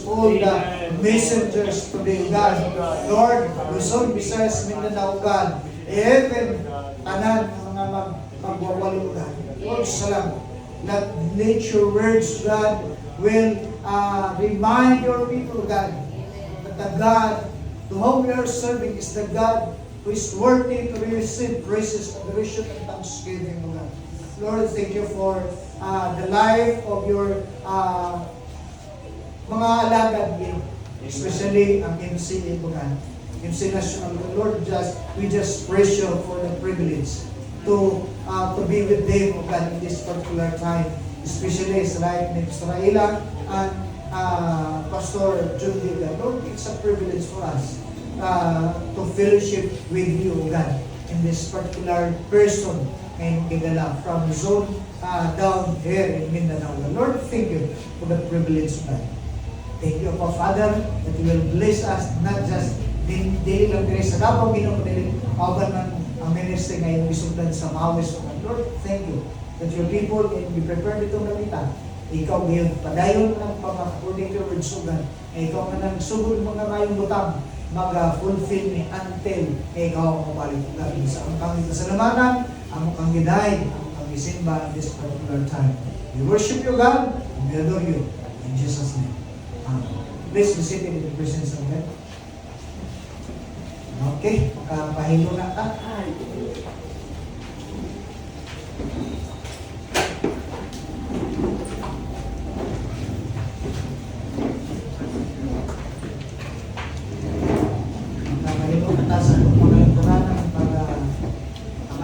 all the messengers today, God. Lord, Luzon, Visayas, Mindanao, God. Even tanan mga magwawalo, God. Lord, salamat. That nature words, God, will remind your people, God, that the God to whom we are serving is the God who is worthy to receive praises, adoration, and thanksgiving, God. Lord, thank you for the life of your mga alagad here, especially ang MC Ibugan, MC National. Lord, we just praise you for the privilege to be with them, God, in this particular time, especially sa life ni Israela and Pastor Judy. Lord, it's a privilege for us to fellowship with you, God, in this particular person and Kidala from Luzon down here in Mindanao. Lord, thank you for the privilege, God. Thank you, Father, that you will bless us, not just dili lang dili sa Davao, kundi kauban man ang ministry ngayon bisundan sa Mawis. Lord, thank you that your people can be prepared itong nalita. Ikaw ngayon, padayon ng according to your words, God. Ikaw na nang sugod mga mayong butang, mag-fulfill ni until ikaw ang mabalik. God, sa ang kami kasalamanan, ang kang giday, ang kang isimba in this particular time. We worship you, God, and we adore you. In Jesus' name. Please be seated in the presence of God. Okay, makapahilo na ka. Makapahilo na ta sa mga kuranan para ang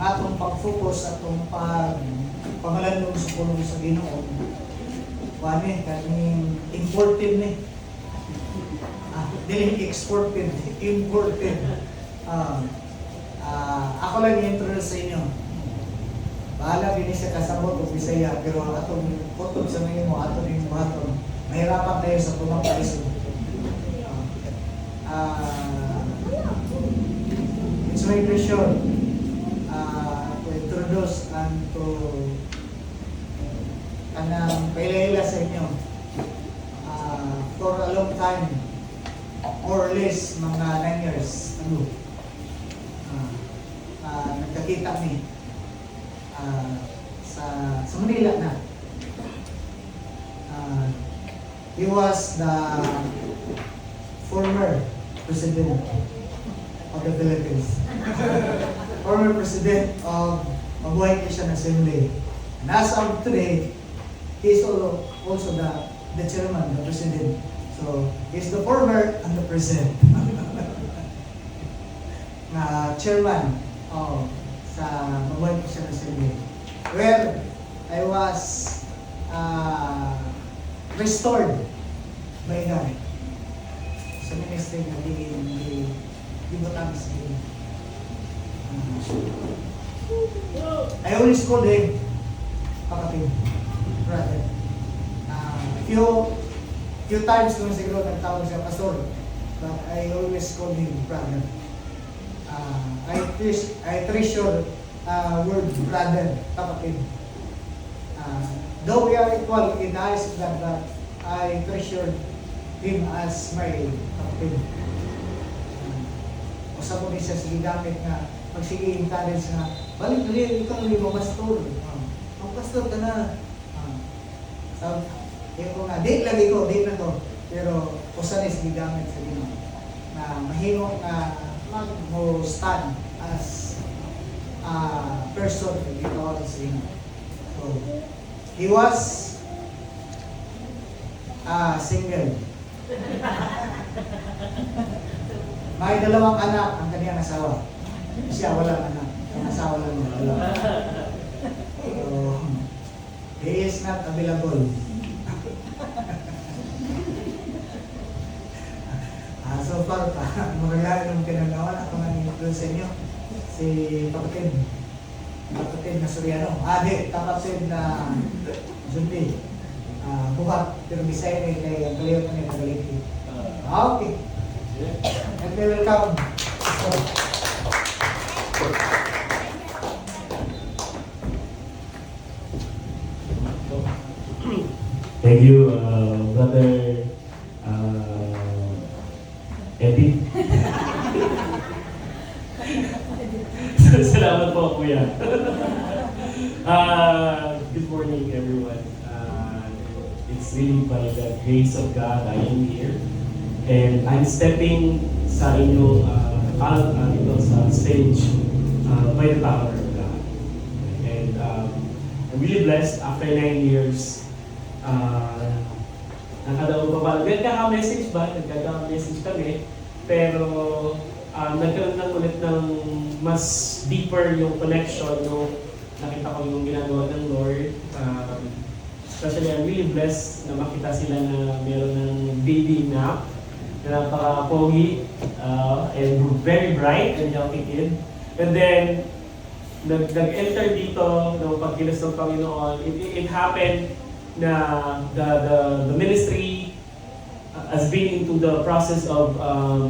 atong pag-focus atong pamalanong sa pulong sa Ginoo. Kani, kaning imported ni. Dili exported, imported. Ako lang i-introduce sa inyo. Bahala din siya kasabot o Bisaya, pero atong putod sa mga mo, atong yung buhaton. Mahirapan tayo sa pumapaiso. It's my pleasure to introduce and to kanang pailahila sa inyo for a long time, more or less mga 9 years nagkakita ni sa Manila na. He was the former president of the Philippines. Former president of Mabuhay Christian Assembly. And as of today, he's also the chairman, the president. So, he's the former and the present. Chairman sa Mabuhay Christian Assembly, where I was restored by God sa ministry na di Batangas. I always called him kapatid, brother. Few times kung siguro nagtawag siya pastor, but I always call him brother. I treasure word brother, kapatid. Though we are equal in the eyes of God, but I treasure him as my kapatid. Usap ko din siya sige gamit nga pag sige encourage nga balik rin, ikaw rin mo pastor. Ang pastor ka na. Kaya ko nga, date lagi ko, date na to. Pero usan is gigamit sa Ginoo na mahimo na mag-stand as a person na ginawag sa Ginoo. So, he was single. May dalawang anak ang kaniyang asawa. Siya walang anak. Ang asawa lang niya dalawa. So, he is not available. So far pa, maragay ng pinagawa na kung ano sa inyo. Si kapatid na Soriano. Kapatid na Jundi. Buhat, pero Bisaya na kay ang kaliwan na nagagaliti. Okay. Welcome. Thank you, Brother Eddie. Salamat po, Kuya. Good morning, everyone. It's really by the grace of God I am here. And I'm stepping sa inyong ito sa stage by the power of God. And I'm really blessed after 9 years. Nakadaon pa ba? Nagkaka-message ba? Nagkaka-message kami. Pero nagkaroon lang ulit ng mas deeper yung connection nung nakita ko yung ginagawa ng Lord. Especially, I'm really blessed na makita sila na meron ng baby nap na napaka-pogi and very bright and healthy kid. And then, nag-enter dito ng pagkilos ng Panginoon. It happened na the ministry has been into the process of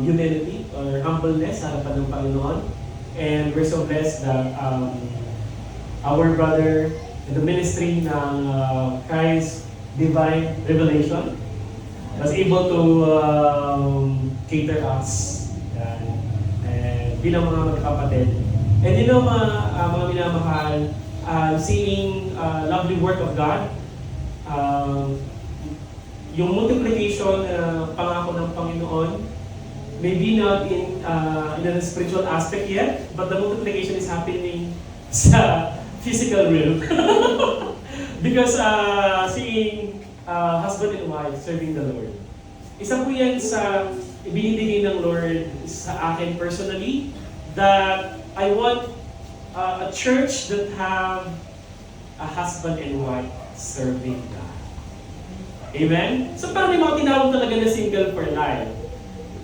humility or humbleness sa harapan ng Panginoon. And we're so blessed that our brother in the ministry ng Christ Divine Revelation was able to cater us and bilang mga magkakapatid. And you know mga minamahal, seeing lovely work of God, yung multiplication pangako ng Panginoon, maybe not in a spiritual aspect yet, but the multiplication is happening sa physical realm. Because seeing husband and wife serving the Lord. Isa po yan sa ibinibigay ng Lord sa akin personally, that I want a church that have a husband and wife serving God. Amen? So parang may mga tinawag talaga na single for life.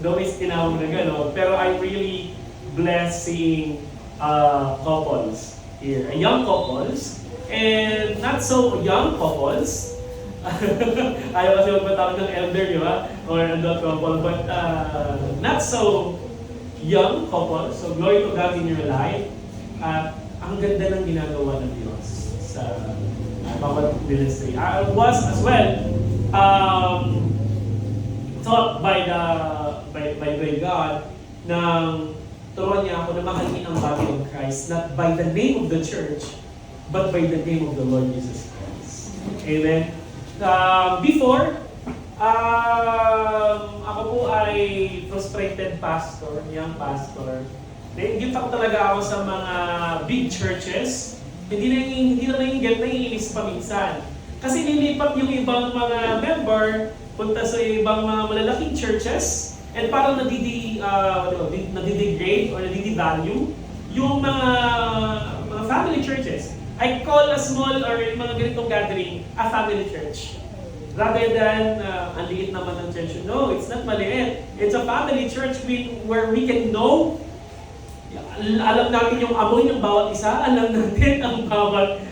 Though may tinawag na gano'n, pero I'm really blessed seeing couples here. Young couples, and not so young couples. Ayaw kasi magpatawag ng elder, di ba? Or adult couple, but not so young couple. So glory to God in your life. At ang ganda ng ginagawa ng Diyos sa bawat ministry. I was as well taught by God na turuan niya ako na mahalin ang body of Christ, not by the name of the church, but by the name of the Lord Jesus Christ. Amen? Before, ako po ay frustrated pastor, young pastor. Nainggit ako talaga ako sa mga big churches. Hindi na naiinis pa minsan. Kasi nilipat yung ibang mga member punta sa ibang mga malalaking churches and parang nadidegrade or nadidevalue yung mga family churches. I call a small or mga ganitong gathering a family church. Rather than, ang liit naman ng church. No, it's not maliit. It's a family church where we can know, alam natin yung amoy ng bawat isa, alam natin ang bawat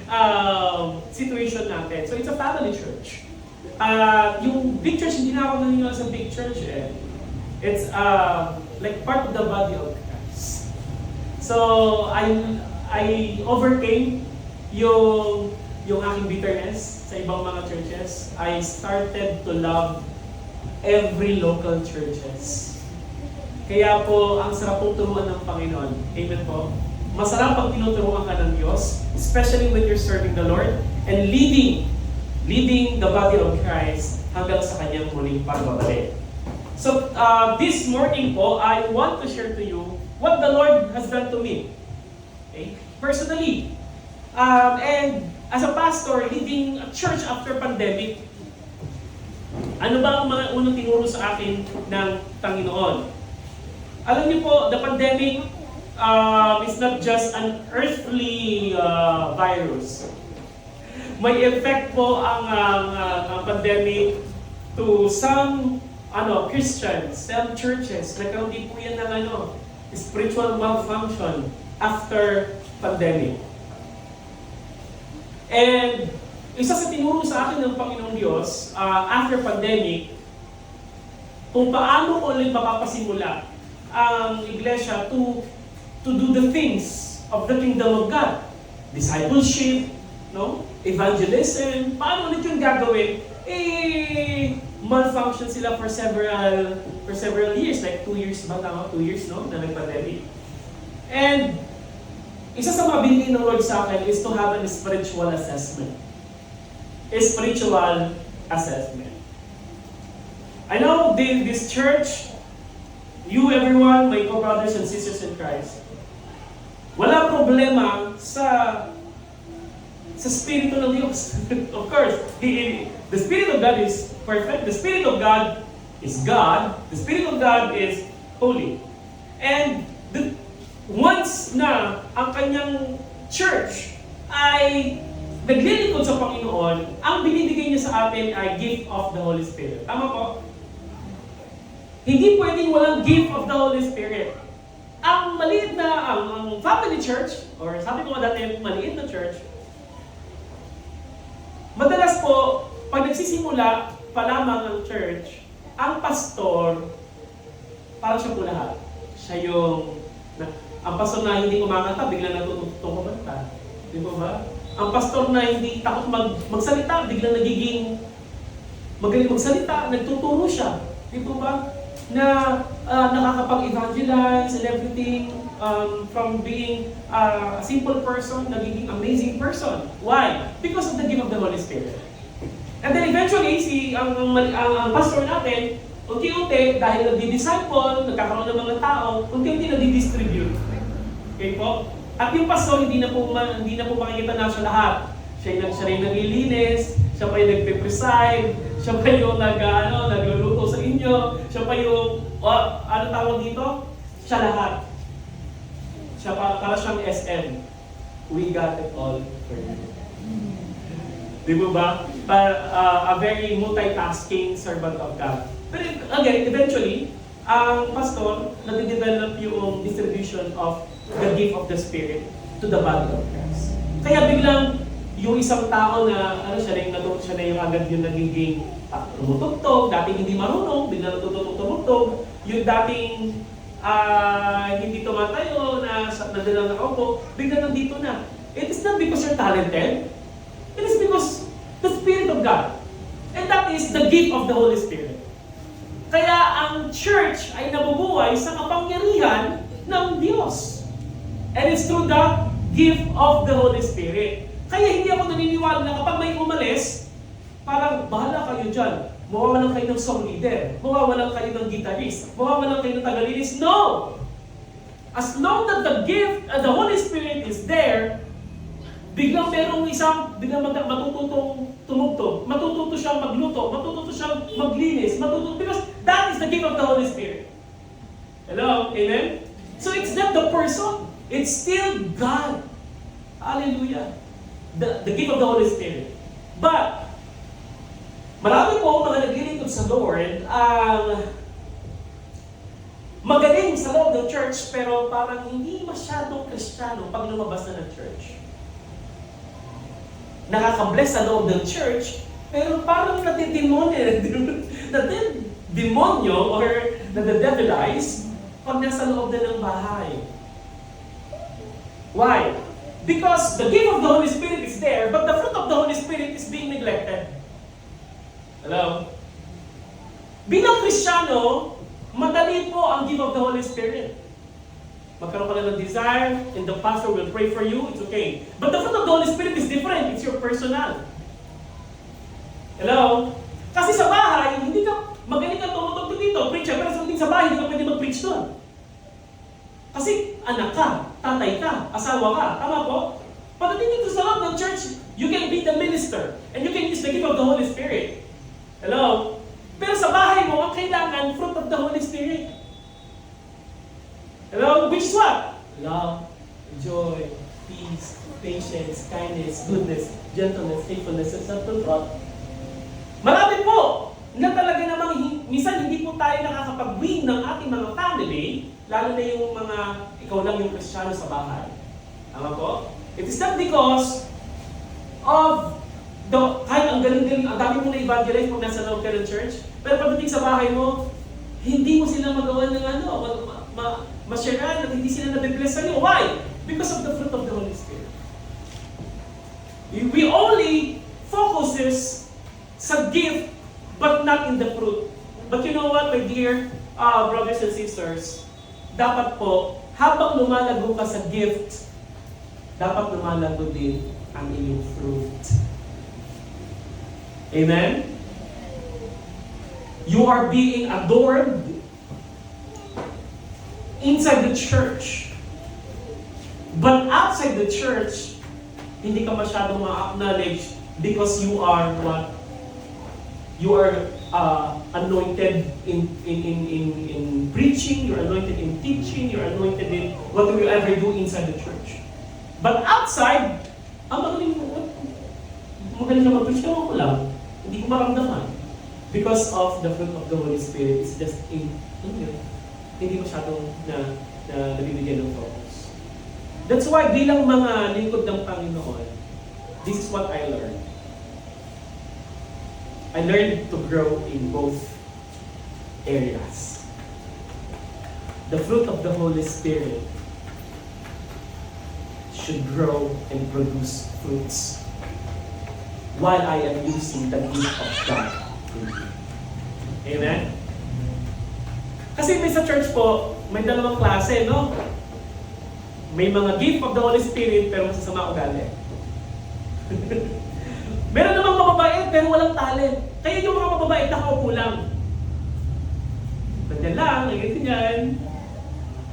situation natin. So it's a family church. Yung big church, hindi na ako naniniwala sa big church eh. It's like part of the body of Christ. So I overcame yung aking bitterness sa ibang mga churches. I started to love every local churches. Kaya po, ang sarap pong turuan ng Panginoon. Amen po. Masarap pag tinuturuan ka ng Diyos, especially when you're serving the Lord and leading the body of Christ hanggang sa kanyang muling pagbabalik. So, this morning po, I want to share to you what the Lord has done to me. Okay? Personally. And as a pastor, leading a church after pandemic, ano ba ang mga unang tinuro sa akin ng Panginoon? Alam niyo po, the pandemic is not just an earthly virus. May effect po ang pandemic to some Christians, some churches. Nagkaroon din po yan ng spiritual malfunction after pandemic. And isa sa tinuro sa akin ng Panginoong Diyos after pandemic, kung paano ulit mapapasimula ang iglesia to do the things of the kingdom of God. Discipleship, evangelism, paano ulit yung gagawin malfunction sila for several years, like 2 years ba tama? 2 years, no? Na nag-pandemic. And isa sa mga binigay ng Lord sa akin is to have a spiritual assessment. A spiritual assessment. I know this church, you everyone, my co-brothers and sisters in Christ, wala problema sa Spirito ng Diyos. Of course, the Spirit of God is perfect. The Spirit of God is God. The Spirit of God is holy. And once na ang kanyang church ay naglilingkod sa Panginoon, ang binibigay niya sa atin ay gift of the Holy Spirit. Tama po? Hindi pwedeng walang gift of the Holy Spirit. Ang maliit na, ang family church, or sabi ko nga dati, maliit na church, madalas po, pag nagsisimula pa lamang ang church, ang pastor, parang siya po lahat. Siya yung, ang pastor na hindi kumakanta, biglang natututong kumanta. Di ba ba? Ang pastor na hindi takot magsalita, biglang nagiging magaling magsalita, nagtuturo siya. Di ba ba? Na nakakapag-evangelize and everything, from being a simple person, nagiging amazing person. Why? Because of the gift of the Holy Spirit. And then eventually, ang pastor natin, unti-unti, dahil nagdi-disciple, nagkakaroon ng mga tao, unti-unti nagdi-distribute. Okay po? At yung pastor, hindi na po makikita na siya lahat. Siya rin naglilinis, siya pa yung nagpe-preside, siya pa yung nagluluto sa inyo, siya pa yung, ano tawag dito? Siya lahat. Siya para siyang SM. We got it all for you. Di ba ba? A very multitasking servant of God. Pero again, eventually, ang pastor, nade-develop yung distribution of the gift of the Spirit to the body of Christ. Kaya biglang, yung isang tao na, siya na yung agad yung nagiging tumutugtog, dating hindi marunong, biglang natutugtog, yung dating hindi tumatayo, nadalang nakaupo, biglang nandito na. It is not because you're talented, it is because the Spirit of God. And that is the gift of the Holy Spirit. Kaya ang church ay nabubuhay sa kapangyarihan ng Diyos. And it's through the gift of the Holy Spirit. Kaya hindi ako naniniwala na kapag may umalis, parang bahala kayo dyan. Mawawalan kayo ng song leader. Mawawalan kayo ng guitarist. Mawawalan kayo ng tagalinis. No! As long that the gift, the Holy Spirit is there, biglang merong biglang matututong tumugtog. Matututo siyang magluto. Matututo siyang maglinis. Because that is the gift of the Holy Spirit. Hello? Amen? So it's not the person. It's still God. Hallelujah. The gift of the Holy Spirit. But, marami po mga naglilingkod sa Lord ang magaling sa loob ng church pero parang hindi masyadong Kristiyano pag lumabas na ng church. Nakaka-bless sa loob ng church pero parang demonyo or nadedevilize pag nasa loob na ng bahay. Why? Because the gift of the Holy Spirit is there, but the fruit of the Holy Spirit is being neglected. Hello? Bilang Kristiyano, madali po ang gift of the Holy Spirit. Magkaroon ka lang ng desire, and the pastor will pray for you, it's okay. But the fruit of the Holy Spirit is different. It's your personal. Hello? Kasi sa bahay, hindi ka magaling ka tumutugtog dito, preacher, pero sa bahay, hindi ka pwede mag-preach doon. Kasi anak ka, tatay ka, asawa ka, tama po? Pagdating dito sa loob ng church, you can be the minister, and you can use the gift of the Holy Spirit. Hello? Pero sa bahay mo, ang kailangan, fruit of the Holy Spirit. Hello? Which is what? Love, joy, peace, patience, kindness, goodness, gentleness, faithfulness, and self-control. Marami po na talaga namang minsan hindi po tayo nakakapag-win ng ating mga family, lalo na yung mga ikaw lang yung Kristiyano sa bahay. Tama po? It is not because of kahit ang galing-galing, ang dami mo na evangelize pag nasa loob ka ng church, pero pagdating sa bahay mo, hindi mo sila magawa ng masyaran at hindi sila nabibless sa'yo. Why? Because of the fruit of the Holy Spirit. We only focuses sa gift, but not in the fruit. But you know what, my dear brothers and sisters, dapat po, habang lumalago ka sa gift, dapat lumalago din ang iyong fruit. Amen? You are being adored inside the church. But outside the church, hindi ka masyadong ma-acknowledge because you are what? You are anointed in preaching, you're anointed in teaching, you're anointed in whatever you ever do inside the church. But outside, magaling na mag-preach, ewan ko lang. Hindi ko maramdaman. Because of the fruit of the Holy Spirit, it's just hindi masyadong nabibigyan ng focus. That's why bilang mga lingkod ng Panginoon, this is what I learned. I learned to grow in both areas. The fruit of the Holy Spirit should grow and produce fruits while I am using the gift of God. Amen? Kasi may sa church po, may dalawang klase, no? May mga gift of the Holy Spirit pero masasama ugali. Meron namang mababait pero walang talent. Kaya yung mga mababait nakaupo lang. Ganyan lang, ganyan.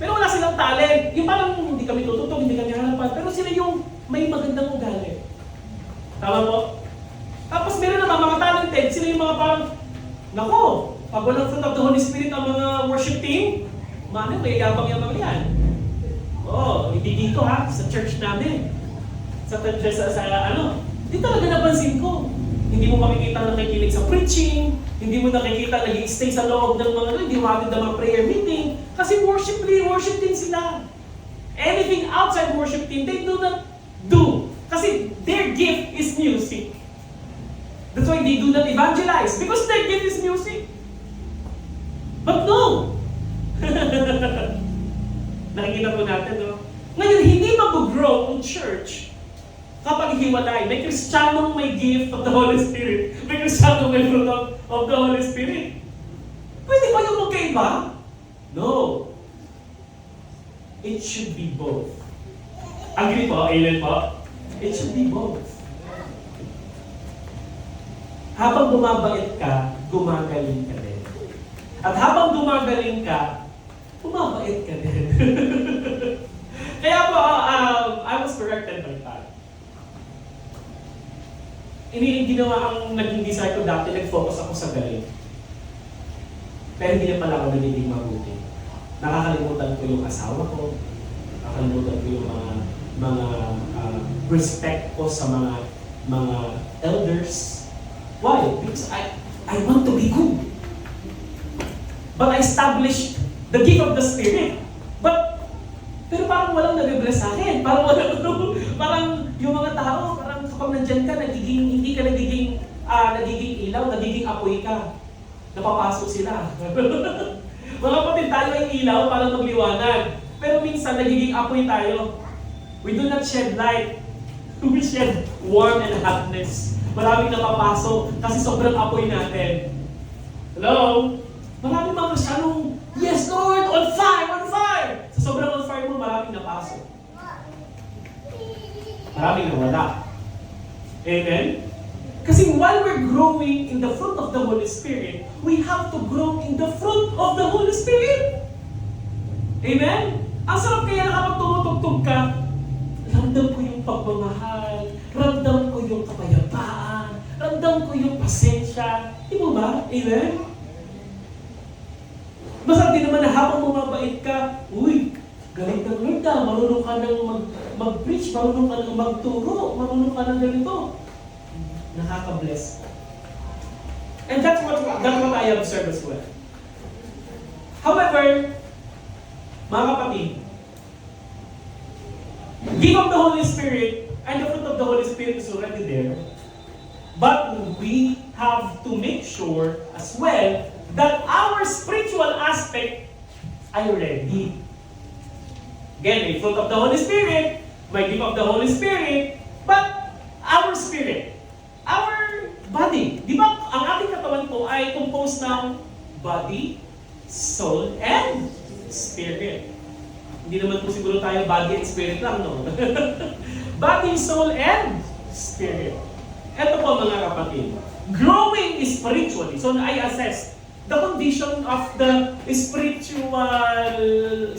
Pero wala silang talent. Yung parang hindi kami tututong, hindi kami harapan. Pero sila yung may magandang ugali. Tama po? Tapos meron naman mga talented, sila yung mga parang, nako, pag walang fruit of the Holy Spirit ang mga worship team, may yabang-yabang yan. Hindi dito ha, sa church namin. Hindi talaga napansin ko. Hindi mo makikita nakikinig sa preaching, hindi mo nakikita nag-stay sa loob ng mga, hindi mo hatid ng mga prayer meeting, kasi worship din sila. Anything outside worship team, they do not do. Kasi their gift is music. That's why they do not evangelize, because their gift is music. But no! Nakikita po natin, no? Ngayon, hindi mag-grow ang church kapag hiwalay. May Kristiyanong may gift of the Holy Spirit. May Kristiyanong may fruit of the Holy Spirit. Pwede ba yung magkaiba? No. It should be both. Agree po? Amen po? It should be both. Habang bumabait ka, gumagaling ka din. At habang gumagaling ka, bumabait ka din. Kaya po, I was corrected by that. Ginawa ang naging desire ko dati, nag-focus ako sa galing. Pero hindi na pala ako nagiging mabuti. Nakakalimutan ko yung asawa ko, nakakalimutan ko yung mga respect ko sa mga elders. Why? Because I want to be good. But I established the gift of the Spirit. Pero parang walang nag-bless sa akin. Parang yung mga tao, parang kapag nandyan ka, hindi ka nagiging ilaw, nagiging apoy ka. Napapasok sila. Mga kapatid, tayo ay ilaw para magliwanag. Pero minsan, nagiging apoy tayo. We do not shed light. We shed warmth and hotness. Maraming napapasok kasi sobrang apoy natin. Hello? Maraming mga Kristiyanong, yes Lord, on fire, on fire! Sa sobrang on fire mo, maraming napasok. Maraming nawala. Amen? Kasi while we're growing in the fruit of the Holy Spirit, we have to grow in the fruit of the Holy Spirit. Amen? Ang sarap kaya na kapag tumutugtog ka, ramdam ko yung pagmamahal, ramdam ko yung kapayapaan, ramdam ko yung pasensya. Di mo ba? Amen? Masarap din naman na habang bumabait ka, uy, galing na Lord ka, marunong ka nang mag-preach, marunong ka nang magturo, marunong ka nang ganito. Nakaka-bless. And that's what I observe as well. However, mga kapatid, gift of the Holy Spirit and the fruit of the Holy Spirit is already there. But we have to make sure as well that our spiritual aspect ay ready. Again, may fruit of the Holy Spirit, may gift of the Holy Spirit, but our spirit, our body, di ba ay composed ng body, soul, and spirit. Hindi naman po siguro tayo body and spirit lang, no? Body, soul, and spirit. Ito po mga kapatid. Growing spiritually. So I assess the condition of the spiritual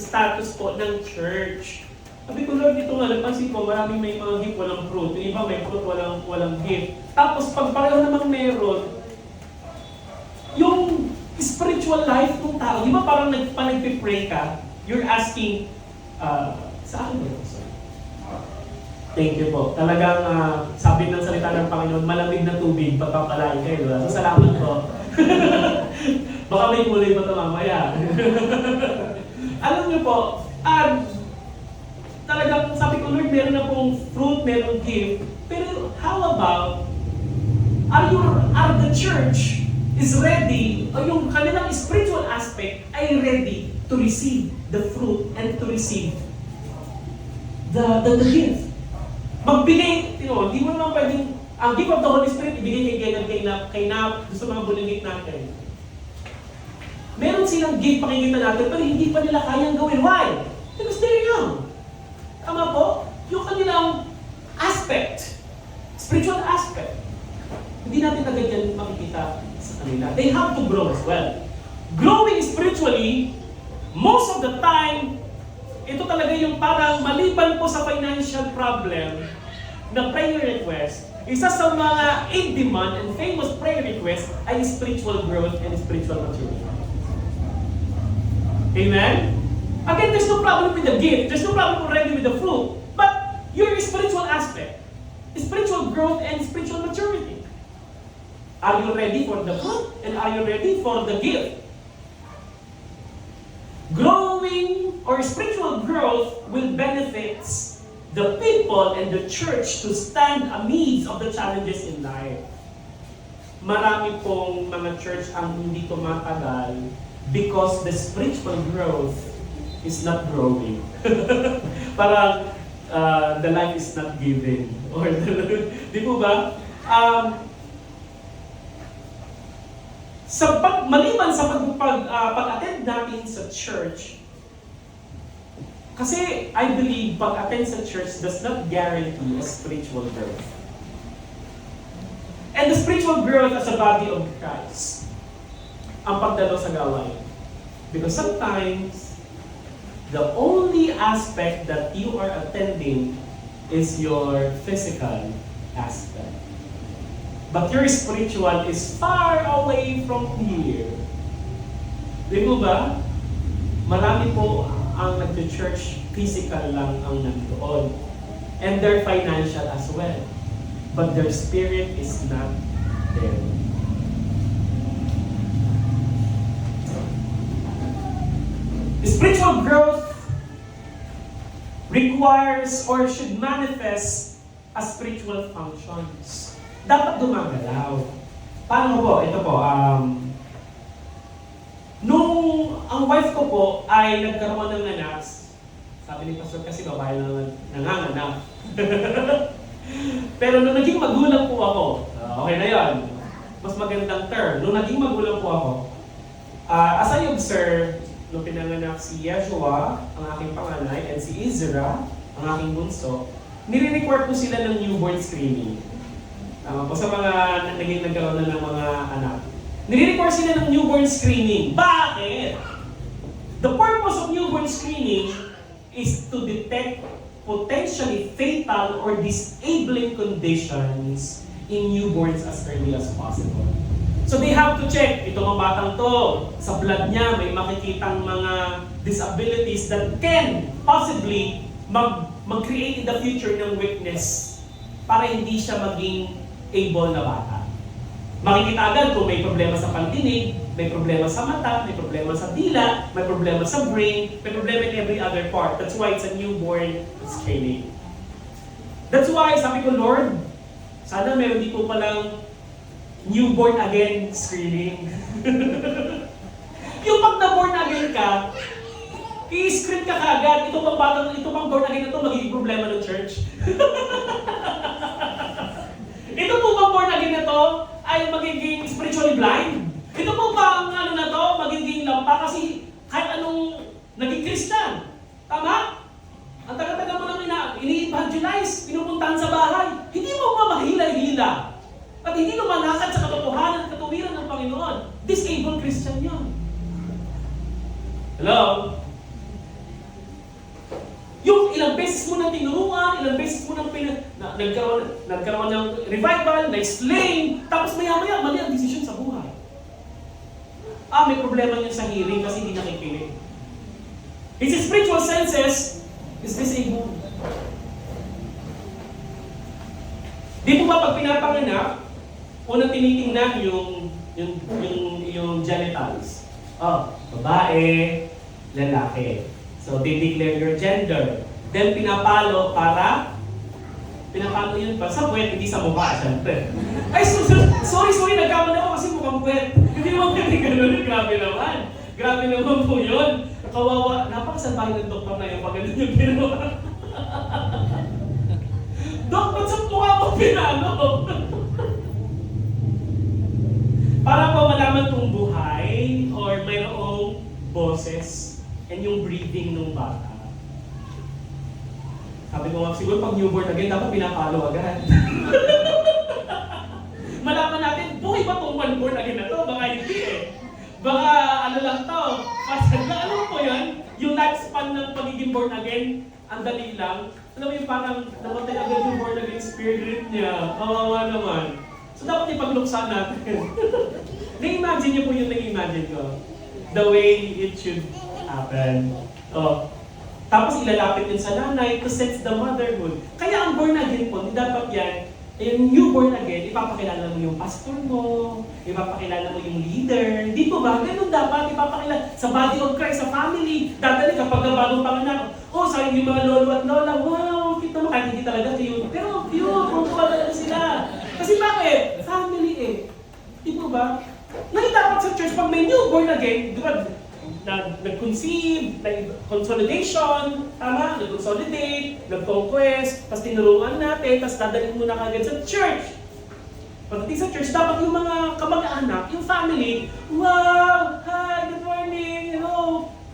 status po ng church. Sabi ko, Lord, dito nga, napansin ko, maraming may mga gift, walang fruit. Yung iba may fruit, walang gift. Tapos pag pareho namang meron, yung spiritual life ng tao, di ba parang nagpipray ka, you're asking, sa akin ba ito, sir? Thank you po. Talagang sabi ng salita ng Panginoon, malamig na tubig, pagpapalain kayo. Diba? So salamat po. Baka may kulay pa ito mamaya. Alam niyo po, talagang sabi ko, Lord, meron na pong fruit, meron gift. Pero how about, are the church is ready, o yung kanilang spiritual aspect ay ready to receive the fruit and to receive the gift. Magbigay, hindi mo naman pwedeng, ang gift of the Holy Spirit, ibigay kay Nap, gusto mga bulilit natin. Meron silang gift, pakikita natin, pero hindi pa nila kayang gawin. Why? Because they're young. Tama po? Yung kanilang aspect, spiritual aspect, hindi natin agad yan makikita sa kanila. They have to grow as well. Growing spiritually, most of the time, ito talaga yung parang maliban po sa financial problem na prayer request, isa sa mga in-demand and famous prayer request ay spiritual growth and spiritual maturity. Amen? Again, there's no problem with the gift, there's no problem already with the fruit, but your spiritual aspect, spiritual growth and spiritual maturity. Are you ready for the fruit and are you ready for the gift? Growing or spiritual growth will benefit the people and the church to stand amidst of the challenges in life. Marami pong mga church ang hindi tumatagal because the spiritual growth is not growing. Parang the life is not given. Or di po ba? Maliban sa pag-attend natin sa church, kasi I believe pag-attend sa church does not guarantee a spiritual growth. And the spiritual growth as a body of Christ, ang pagdalo sa gawain. Because sometimes, the only aspect that you are attending is your physical aspect. But your spiritual is far away from here. Di mo ba? Marami po ang nag-church, physical lang ang nandoon. And their financial as well. But their spirit is not there. Spiritual growth requires or should manifest as spiritual functions. Dapat gumagalaw. Paano po? Ito po, nung ang wife ko po ay nagkaroon ng anak, sabi ni Pastor kasi babae lang nanganganak. Pero nung naging magulang po ako, okay na yon, mas magandang term, nung naging magulang po ako, as I observe, nung pinanganak si Yeshua, ang aking panganay, and si Ezra, ang aking bunso, nire-record po sila ng newborn screening. Tama po sa mga nagkaroon na ng mga anak. Nire-record sila ng newborn screening. Bakit? The purpose of newborn screening is to detect potentially fatal or disabling conditions in newborns as early as possible. So they have to check, itong mga batang to, sa blood niya may makikitang mga disabilities that can possibly mag-create in the future ng weakness para hindi siya maging able na bata. Makikita agad kung may problema sa pandinig, may problema sa mata, may problema sa dila, may problema sa brain, may problema in every other part. That's why it's a newborn screening. That's why, sabi ko, Lord, sana meron di po palang newborn again screening. Yung pag na-born again ka, i-screen ka kaagad, ito pang born again na ito, magiging problema ng church. Ito po bang born again na to ay magiging spiritually blind? Christian. Tama? Ang taga-taga mo lang ini-evangelize, pinupuntahan sa bahay. Hindi mo mamahila-hila. At hindi lumalakad sa katotohanan at katuwiran ng Panginoon. Disabled Christian yun. Hello? Yung ilang beses mo nang tinuruan, ilang beses mo nang nagkaroon ng revival, na-explain, tapos maya-maya, mali ang desisyon sa buhay. May problema niya sa hearing kasi hindi nakikinig. His spiritual senses is disabled. Di mo ba pag pinapanganak, unang tinitingnan yung genitals. Babae, lalaki. So, declare your gender. Then, pinapalo yun pa sa puwet, hindi sa mukha, syempre. Ay, sorry, nagkamali ako kasi mukhang puwet. Hindi mo ganun, grabe naman. Grabe naman po yun. Kawawa, napakasalbahin ng doktor na yung pag ganun yung ginawa. Dok, ba't sa mukha mo pinalo? Para po malaman kung buhay or mayroong boses and yung breathing ng bata. Sabi ko nga, siguro pag newborn again, dapat pinapalo agad. Malaman natin, buhay ba itong born again na to? Baka hindi eh. Baka ano lang to. Kasi ano po yun? Yung lifespan ng pagiging born again, ang dali lang. Alam mo yung parang namatay agad yung born again spirit niya. Kawawa naman. So dapat ipagluksan natin. Na-imagine niyo po yung na-imagine ko. The way it should happen. Tapos ilalapit yun sa nanay to sense the motherhood. Kaya ang born again po, dapat yan, yung new born again, ipapakilala mo yung pastor mo, ipapakilala mo yung leader. Di po ba? Ganun dapat ipapakilala sa body of Christ, sa family. Dadali kapag bagong panganak, sayang yung mga lolo at lola, wow, kita mo, kahit hindi talaga cute. Pero cute, matuwa talaga sila. Kasi bakit? Family eh. Di po ba? Ngayon dapat sa church, pag may new born again, nag-conceive, consolidation, tama? Nag-consolidate, nag-conquest, tapos tinuruan natin, tapos dadalhin mo na kagad sa church. Pagdating sa church, dapat yung mga kamag-anak, yung family, wow, hi, good morning,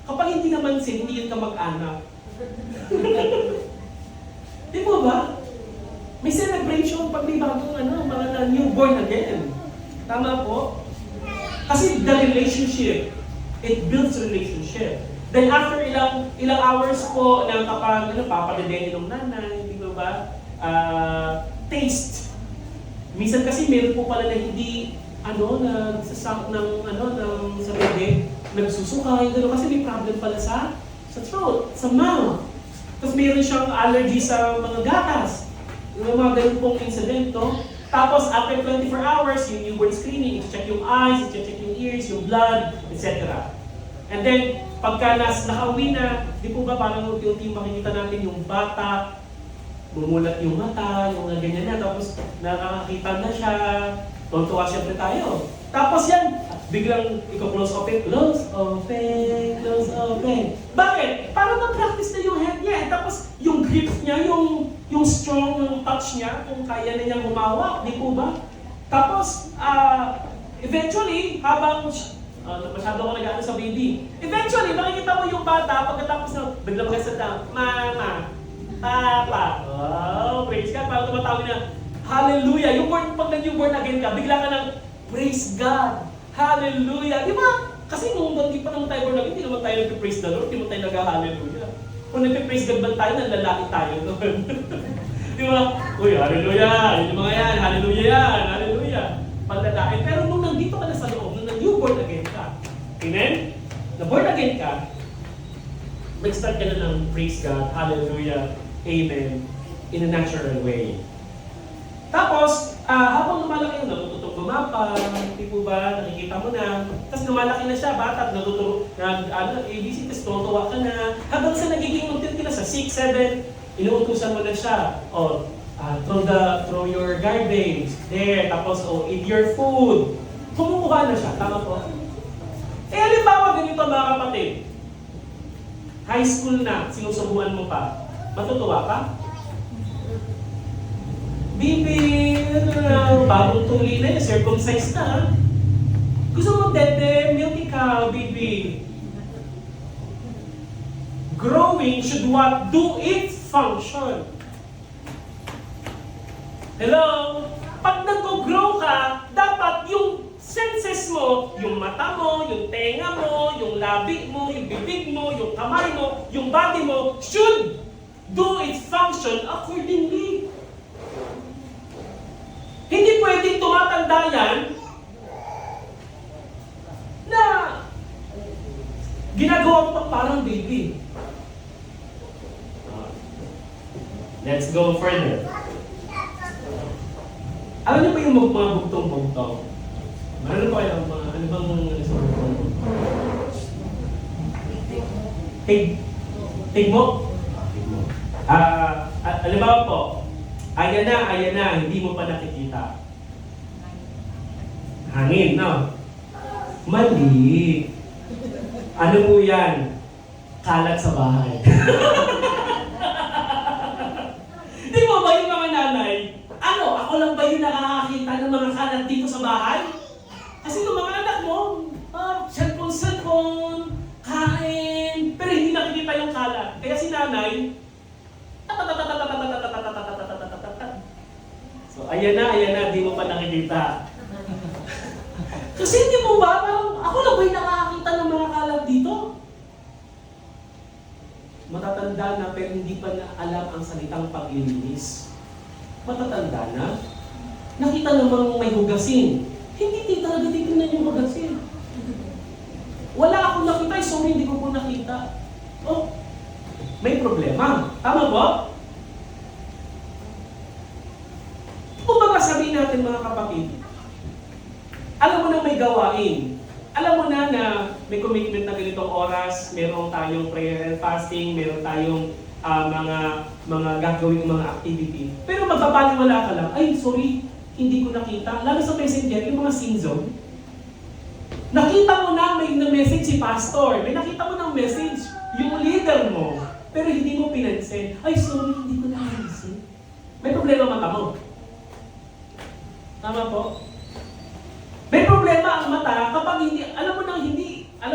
kapag hindi naman hindi yun kamag-anak. Di mo ba? May celebration pag may bagong mga newborn again. Tama po? Kasi the relationship, it builds relationship. Then after ilang hours po na kapag papadedeni ng nanay, di ba? Taste. Minsan kasi meron po pala na hindi nagsasak ng sa bebe, nagsusukay, kasi may problem pala sa throat, sa mouth. Tapos meron siyang allergy sa mga gatas. Yung mga ganun pong incident, no? Tapos, after 24 hours, yung newborn screening, i-check yung eyes, i-check yung ears, yung blood, etc. And then, pagka nakauwi na, di po ba parang unti-unti makikita natin yung bata, bumulat yung mata, yung ganyan na, tapos nakakakita na siya, tuwa siyempre tayo. Tapos yan, biglang i-close open, close open, close open. Bakit? Para ma-practice na yung head niya. Tapos yung grip niya, yung strong yung touch niya, kung kaya na niyang humawak, di po ba? Tapos, eventually, habang masyado ko nag-ano sa baby, eventually, makikita mo yung bata, pagkatapos na biglang magsasalita, Mama, Papa, praise God, parang tumatawag na, Hallelujah! Yung pag nag-newborn again ka, bigla ka ng, Praise God! Hallelujah! Di ba? Kasi nung hindi pa naman tayo born again, hindi naman tayo nag-praise the Lord, hindi naman tayo nag-hallelujah. Kung nag-praise God ba tayo, nanlalaki tayo doon. Di ba? Uy, hallelujah! Yung mga yan, hallelujah yan, hallelujah! Paglalaki. Pero nung nandito ka na sa loob, nung nag-newborn again ka, amen? Na-born again ka, mag-start ka na ng praise God, hallelujah, amen, in a natural way. Tapos, habang lumalaki yun, natututong gumapa, hindi po ba, nakikita mo na, tapos lumalaki na siya, bata, ABC, tapos tutuwa ka na, hanggang sa nagiging unti na sa 6, 7, inuutusan mo na siya, throw your garbage, there, tapos, eat your food, kumukuha na siya, tama po? Halimbawa, ganito mga kapatid, high school na, sinusubuan mo pa, matutuwa ka? Bibi, bagong tuli na yun, circumcised na. Gusto mo dede, milky ka, bibi. growing should what? Do its function. Hello? Pag nag-grow ka, dapat yung senses mo, yung mata mo, yung tenga mo, yung labi mo, yung bibig mo, yung kamay mo, yung body mo, should do its function accordingly. Hindi pwedeng tumatanda yan na ginagawa mo pang parang baby. Let's go further. Alam niyo ba yung mga bugtong-bugtong? Ano ba kayo? Ano bang Tig mo? Alam ba po? Ayan na, hindi mo pa nakikita. Hangin, no? Mali. Ano po yan? Kalat sa bahay. Di mo ba yung mga nanay? Ako lang ba yung nakakakita ng mga kalat dito sa bahay? Kasi yung mga anak mo, cellphone, kain, pero hindi nakikita yung kalat. Kaya si nanay, so ayan na, di mo pa nakikita. Kasi hindi mo ba, parang ako lang ba yung nakakakita ng mga kalat dito? Matatanda na pero hindi pa na alam ang salitang paglilinis. Matatanda na. Nakita namang may hugasin. Hindi talaga titignan yung hugasin. Wala akong nakita, sorry, hindi ko po nakita. Oh, may problema. Tama po? Kung baga sabihin natin mga kapatid, alam mo na may gawain. Alam mo na may commitment na ganitong oras, meron tayong prayer and fasting, meron tayong mga gagawing mga activity. Pero magpapaniwala ka lang, ay sorry, hindi ko nakita. Lalo sa messenger, yung mga sin zone. Nakita mo na may message si pastor, may nakita mo ng message, yung leader mo, pero hindi mo pinansin. Ay sorry, hindi ko napansin. May problema mata mo. Tama po? May problema ang mata kapag alam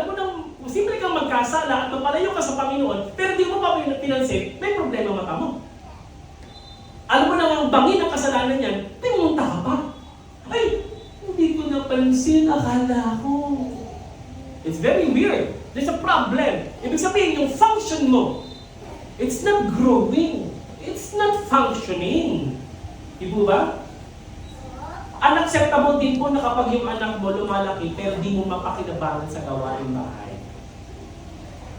mo nang simple kang magkasala at mapalayo ka sa Panginoon, pero di mo pa pinansin, may problema mata mo. Alam mo na ang bangin ng kasalanan niyan, pimunta ka pa. Ay, hindi ko napansin, akala ko. It's very weird. There's a problem. Ibig sabihin, yung function mo, it's not growing. It's not functioning. Di po ba? Unacceptable din po na kapag yung anak mo lumalaki pero di mo mapakinabangan sa gawain bahay.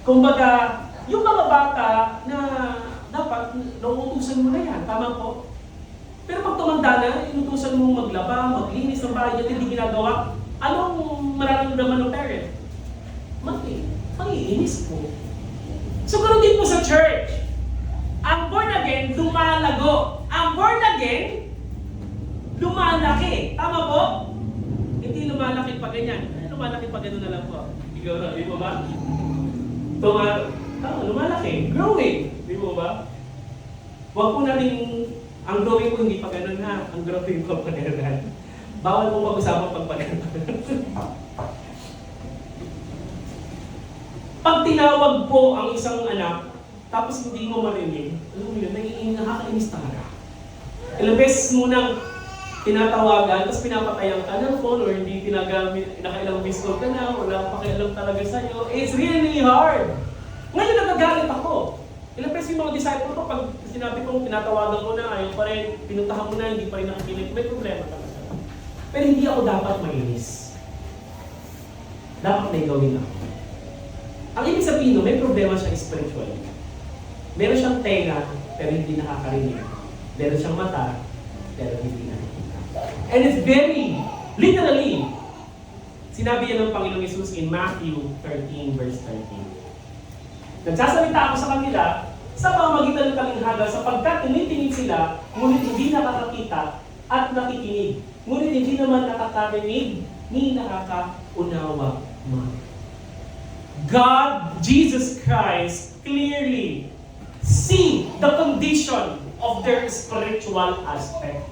Kumbaga, yung mga bata na dapat nauutusan mo na yan, tama po? Pero pag tumanda na, inutusan mo maglaba, maglinis ng bahay at hindi ginagawa, anong mararamdaman ng parent? Maiinis po. So, ganoon din po sa church. Ang born again, lumalago. Ang born again, lumalaki. Tama po? Hindi lumalaki pa ganyan. Lumalaki pa gano'n na lang po. Ikaw, di mo ba? Lumalaki. Growing. Di mo ba? Huwag po natin, ang growing po hindi pa gano'n ha. Ang growing po pa gano'n. Bawal po mag-usapan pag pa gano'n. Pag tinawag po ang isang anak, tapos hindi mo marinig, alam mo yun, nakakainis talaga. Ilang beses munang tinatawagan, tapos pinapatayan ka ng phone or hindi nakailang miss call ka na, wala pa kailang talaga sa'yo. It's really hard. Ngayon nagagalit ako. Ilang beses yung mga disciple ko, pag sinabi ko, pinatawagan ko na, ayaw pa rin, pinuntahan mo na, hindi pa rin nakikinig, may problema talaga. Pero hindi ako dapat mainis. Dapat may gawin ako. Ang ibig sabihin, may problema siya spiritually. Meron siyang tenga, pero hindi nakakarinig. Meron siyang mata, pero hindi nakikita. And it's very, literally, sinabi yan ng Panginoong Yesus in Matthew 13, verse 13. Nagsasalita ako sa kanila sa pamamagitan ng talinghaga sapagkat tumitingin sila, ngunit hindi nakakakita at nakikinig. Ngunit hindi naman nakakarinig ni nakakaunawa man. God, Jesus Christ, clearly see the condition of their spiritual aspect.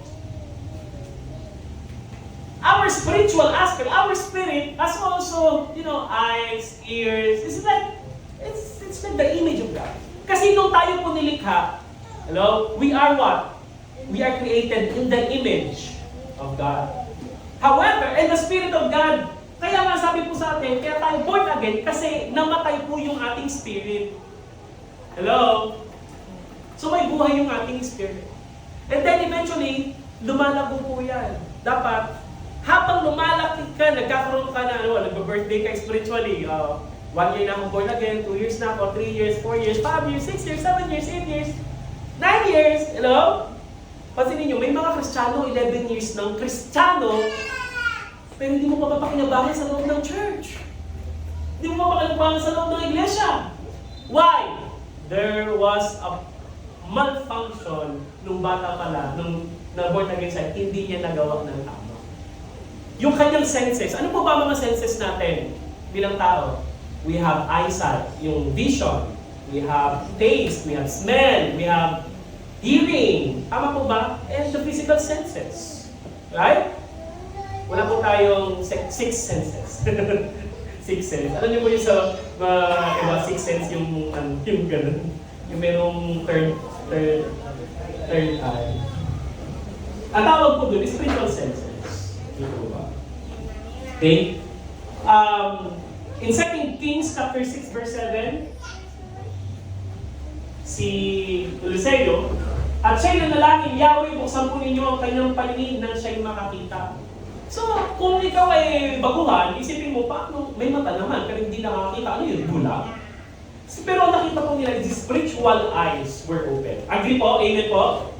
Our spiritual aspect, our spirit has also, eyes, ears. It's like the image of God. Kasi nung tayo po nilikha, hello, we are what? We are created in the image of God. However, in the Spirit of God, kaya nga sabi po sa atin, kaya tayo born again kasi namatay po yung ating spirit. Hello? So may buhay yung ating spirit. And then eventually, lumalago po yan. Dapat, habang lumalaki ka, nagkakaroon ka na, nag-birthday ka spiritually, 1 year na akong born again, 2 years na ako, 3 years, 4 years, 5 years, 6 years, 7 years, 8 years, 9 years, hello? Pansinin nyo, may mga Kristiyano, 11 years ng Kristiyano, pero hindi mo mapapakinabangan sa loob ng church. Hindi mo mapapakinabangan sa loob ng iglesia. Why? There was a malfunction nung bata pala, nung na-born again siya, hindi niya nagawa ng tama. Yung kanyang senses, ano po ba mga senses natin bilang tao? We have eyesight, yung vision. We have taste, we have smell, we have hearing. Tama po ba? And the physical senses. Right? Wala po tayong six senses. Six senses. Alam niyo po yung sa six sense yung ganun. Yung merong third eye. Ang tawag po doon is spiritual senses. Dito po ba? Okay? In 2 Kings chapter 6 verse 7, si Eliseo, at siya'y nanalangin, Yahweh, buksan po ninyo ang kanyang paningin nang siya'y makakita. So, kung ikaw ay baguhan, isipin mo, paano, may mata naman, pero hindi nakakita. Ano yun? Bulag? Pero ang nakita po nila, the spiritual eyes were open. Agree po? Amen po?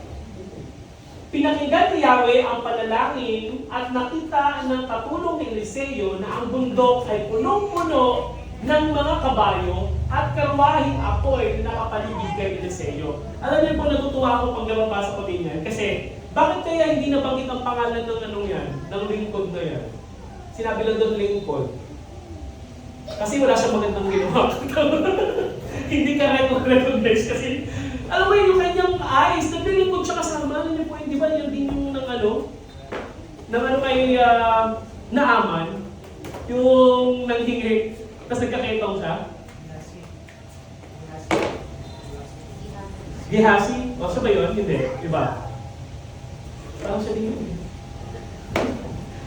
Pinakinggan ni Yahweh ang panalangin at nakita ng katulong ni Eliseo na ang bundok ay punong-puno ng mga kabayo at karwahing apoy na nakapaligid kay Eliseo. Alam niyo po, natutuwa ako pag nababasa ko din yan. Kasi, bakit kaya hindi nabanggit ang pangalan ng anong yan? Ng lingkod na yan? Sinabi lang doon lingkod. Kasi wala siyang magandang ginawa. Hindi ka recognize kasi alam mo yung kanyang eyes, naglilingkod siya kasama. Alam niyo po, hindi ba yan din yung kay Naaman, yung nanghingi, tapos nagkakaitong siya? Gehazi? O, siya ba yun? Hindi. Diba? Parang siya din yun.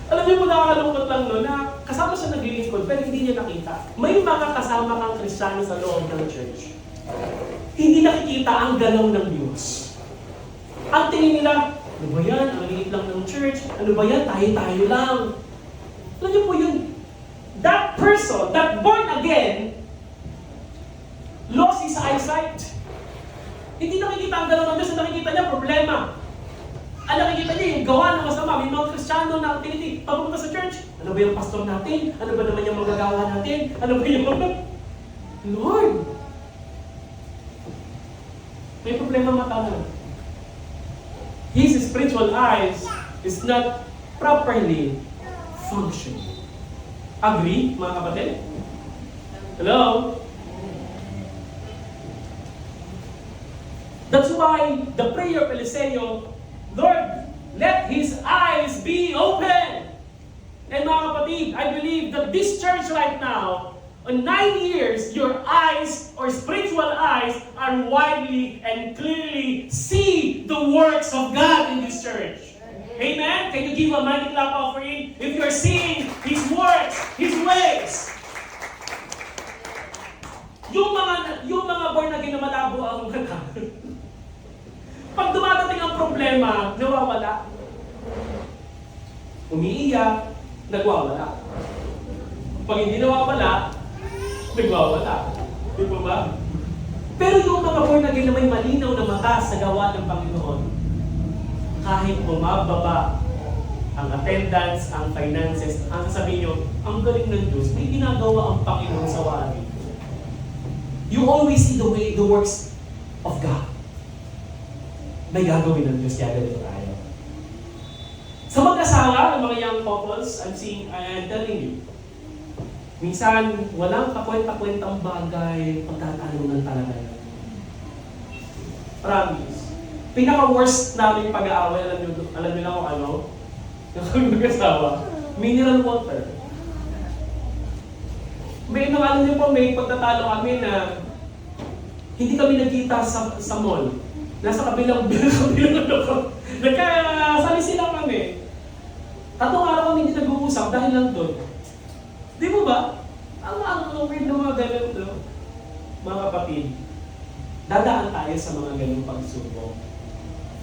Alam niyo po, nakakalungkot lang no, na kasama siya naglilingkod pero hindi niya nakita. May mga kasama kang Kristiyano sa loob ng church. Hindi nakikita ang galaw ng Diyos. Ang tingin nila, ano ba yan? Ang liit lang ng church. Ano ba yan? Tayo-tayo lang. Alam niyo po yun, that person, that born again, lost his eyesight. Hindi nakikita ang galaw ng Diyos. Ang nakikita niya, problema. Ang nakikita niya, yung gawa ng masama. May mga Kristiyano na tinitig. Pag pumunta sa church, ano ba yung pastor natin? Ano ba naman yung magagawa natin? Ano ba yung mga... Lord! May problema mata na. His spiritual eyes is not properly functioning. Agree, mga kapatid? Hello? That's why the prayer of Eliseo, Lord, let his eyes be open. And mga kapatid, I believe that this church right now, in 9 years, your eyes or spiritual eyes are widely and clearly see the works of God in this church. Amen? Can you give a mighty clap offering? If you're seeing His works, His ways. Yung mga born again na malabo ang mata. Pag dumadating ang problema, nawawala. Umiiyak, nagwawala. Pag hindi nawawala, nagwawala. Di ba ba? Pero yung mga born again na may malinaw na mata sa gawa ng Panginoon, kahit bumababa ang attendance, ang finances, ang sasabihin nyo, ang galing ng Diyos, may ginagawa ang Panginoon sa wari. You always see the works of God. May gagawin ng Diyos, gagawin tayo. Sa mag-asawa, ng mga young couples, I'm telling you, minsan, walang kakwenta-kwentang bagay pagtatalunan talaga yan. Promise. Pinaka-worst namin pag-aaway, alam niyo na kung ano? Yung mag-asawa, mineral water. May alam niyo po, may pagtatalo kami na Hindi kami nagkita sa mall. Nasa kabilang ano ko. Nagkasali sila kami. 3 araw kami hindi nag-uusap dahil lang doon. Di mo ba? Ang weird na mga ganun, no? Mga kapatid, dadaan tayo sa mga ganung pagsubok.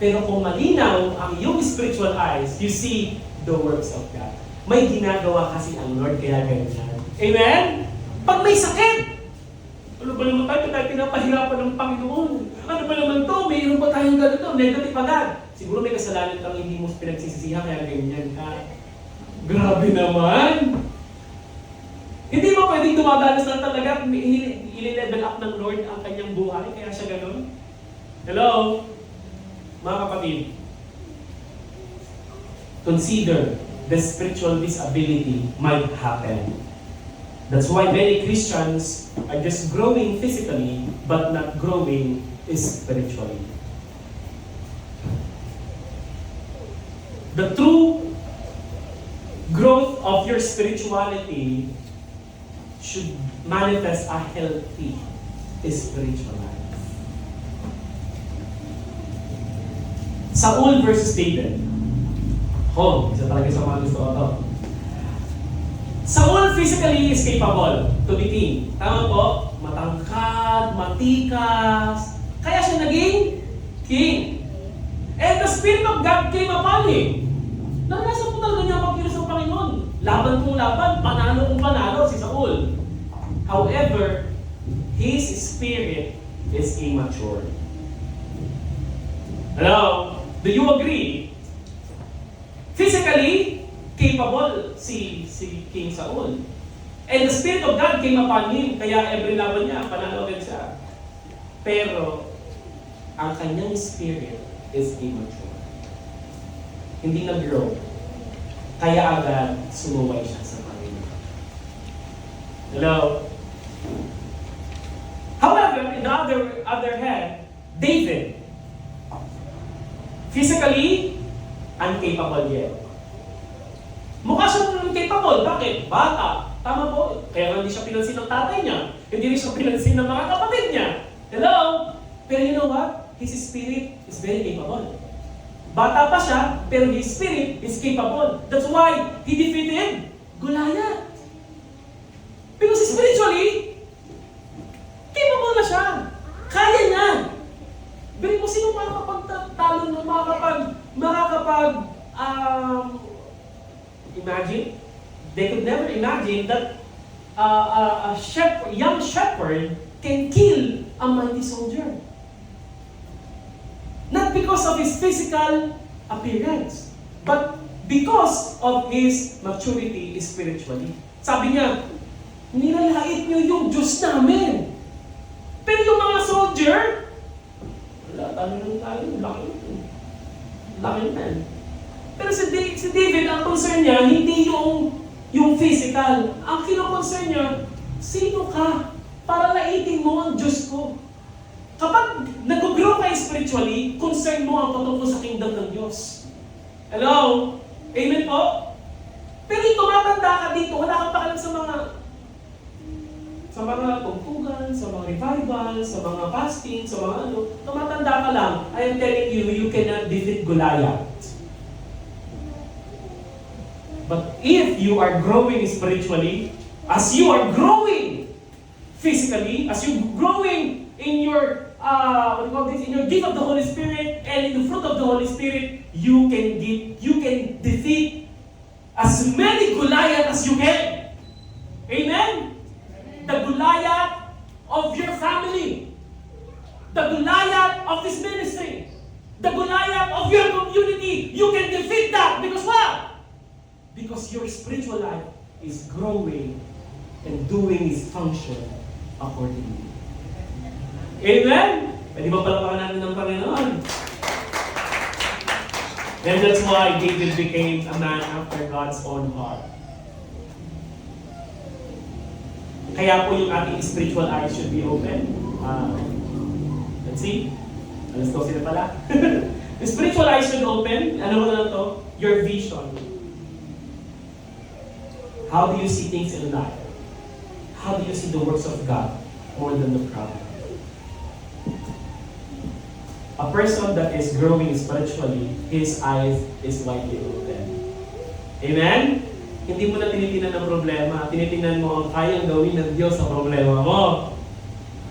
Pero kung malinaw ang iyong spiritual eyes, you see the works of God. May ginagawa kasi ang Lord kaya ganyan. Amen? Pag may sakit, ano ba naman tayo pinapahirapan ng Panginoon? Ano ba naman to? Mayroon pa tayong ganito, negative agad. Siguro may kasalanan kang hindi mo pinagsisisihan kaya ganyan ka. Grabe naman! Hindi mo pwedeng dumadanas na talaga i-level up ng Lord ang kanyang buhay kaya siya gano'n? Hello? Mga kapatid, consider the spiritual disability might happen. That's why many Christians are just growing physically but not growing spiritually. The true growth of your spirituality should manifest a healthy spiritual life. Saul versus David. Isa talaga sa mga gusto ko to. Saul physically is capable to be king. Tama po? Matangkad, matikas. Kaya siya naging king. And the Spirit of God came upon him. Naranasan po talaga niya magkilos ng Panginoon. Laban kung laban, panalo kung panalo si Saul. However, his spirit is immature. Hello? Do you agree? Physically, capable si King Saul. And the Spirit of God came upon him, kaya every laban niya, panalo agad siya. Pero, ang kanyang spirit is immature. Hindi nag-grow. Kaya agad sumuway siya sa Panginoon. Hello? However, in the other hand, David, physically, incapable yet. Mukha siyang capable. Bakit? Bata. Tama po. Kaya nga hindi siya pinansin ng tatay niya. Hindi rin siya pinansin ng mga kapatid niya. Hello? Pero you know what? His spirit is very capable. Bata pa siya, pero his spirit is capable. That's why he defeated Goliath. Because spiritually, capable na siya. Kaya niya. Bili mo sino makakapagtalo ng imagine? They could never imagine that a young shepherd can kill a mighty soldier. Not because of his physical appearance, but because of his maturity spiritually. Sabi niya, nilalait niyo yung Diyos namin. Pero yung mga soldier, wala, laki na. Pero si David, ang concern niya, hindi yung physical. Ang kino-concern niya, sino ka para laitin mo ang Diyos ko? Kapag nag-grow ka spiritually, concern mo ang patungkol sa kingdom ng Diyos. Hello? Amen po? Pero yung tumatanda ka dito, wala kang pakalam sa mga tungtugan, sa mga revival, sa mga fasting, sa mga tumatanda ka lang. I am telling you, you cannot defeat Goliath. But if you are growing spiritually, as you are growing physically, as you growing in your in your gift of the Holy Spirit and in the fruit of the Holy Spirit, you can defeat as many Goliath as you can. Amen? The Goliath of your family, the Goliath of this ministry, the Goliath of your community, you can defeat that. Because what? Because your spiritual life is growing and doing its function accordingly. Amen? Pwede ba palapakan natin ng Panginoon? And that's why David became a man after God's own heart. Kaya po yung ating spiritual eyes should be open. Let's see. Alas 12 na pala. The spiritual eyes should open. Ano mo na to? Your vision. How do you see things in life? How do you see the works of God more than the problem? a person that is growing spiritually, his eyes is widely open. Amen? Hindi mo na tinitingnan ang problema. Tinitingnan mo ang kayang gawin ng Diyos sa problema mo.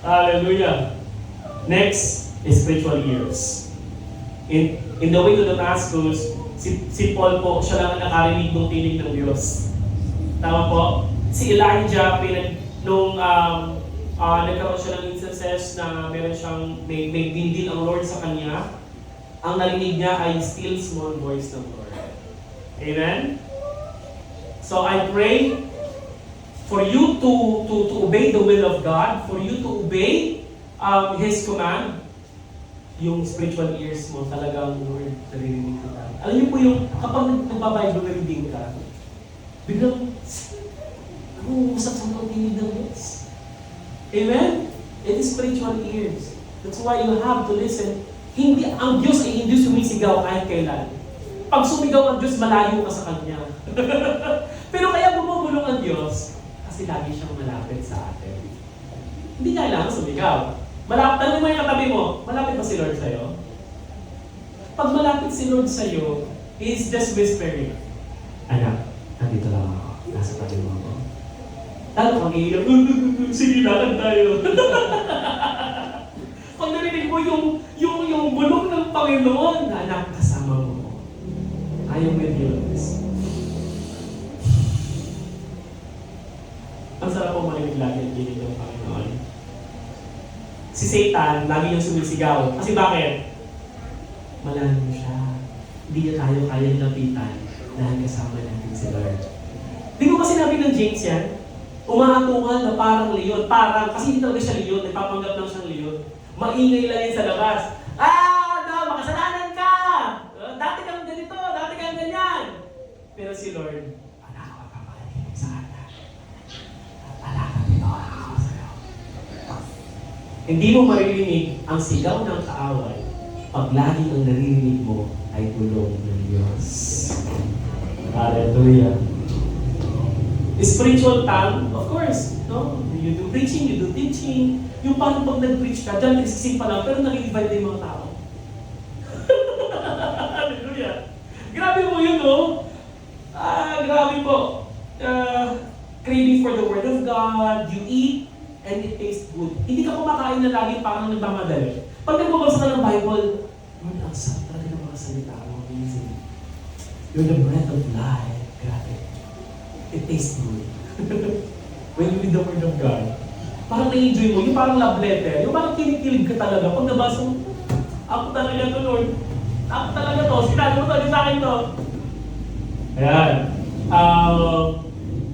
Hallelujah! Next is spiritual ears. In the way to Damascus, si Paul po, siya lang ang nakarinig ng tinig ng Diyos. Tama po? Si Elijah, nung nagkaroon siya ng instances na meron siyang, may dinidil ang Lord sa kanya, ang narinig niya ay still small voice ng Lord. Amen? So I pray for you to obey the will of God, for you to obey His command. Yung spiritual ears mo talagang Lord, naririnig ka. Alam niyo po yung kapag nagbabible reading ka, biglang usap sa mga tinig ng Diyos. Amen? It is spiritual ears. That's why you have to listen. Hindi, ang Diyos ay hindi sumisigaw kahit kailan. Pag sumigaw ang Diyos, malayo ka sa Kanya. Pero kaya bumubulong ang Diyos kasi lagi siyang malapit sa atin. Hindi kailangan sumigaw. Tanong mo yung katabi mo, malapit ba si Lord sa'yo? Pag malapit si Lord sa'yo, He is just whispering, anak, nandito lang ako. Nasa tabi mo ako. Lalo kang iiyak, sige, lakad tayo. Pag narinig mo yung bulong ng Panginoon, na anak, kasama mo. I am with you on this. Ang sarap po marinig lagi ang ginig ng Panginoon. Si Satan, lagi niyang sumisigaw. Kasi bakit? Malalim siya. Hindi niya tayo kaya lapitan dahil kasama natin si Lord. Di ko ba sinabi ng James yan? Umahatungan na parang leon. Parang, kasi hindi talaga siya leon. Nagpapanggap lang siyang leon. Maingay lang yan sa labas. Makasalanan ka! Dati kang ganito, dati kang ganyan. Pero si Lord, anak, magpapakalinig sa kanya. Anak, pinawa ako sa'yo. Hindi mo maririnig ang sigaw ng kaaway pag lagi ang naririnig mo ay tulong ng Diyos. Hallelujah. Spiritual tongue, of course, no? You do preaching, you do teaching. Yung paano pag nag-preach ka, dyan nagsising pa lang, pero nag-invite na yung mga tao. Hallelujah. Grabe mo yun, no? Grabe po. Craving for the Word of God, you eat, and it tastes good. Hindi ka kumakain na lagi parang nagmamadali. Pag nagbabasa ka ng Bible, Lord, ang sarap talaga ng mga salita mo. Amazing. You're the breath of life. Grabe. It tastes good. When you read the Word of God, parang na-enjoy mo. Yung parang love letter. Yung parang kilig-kilig ka talaga. Pag nabasa mo, ako talaga to, Lord. Ako talaga to. Sinabi mo talaga sa akin to. Ayan.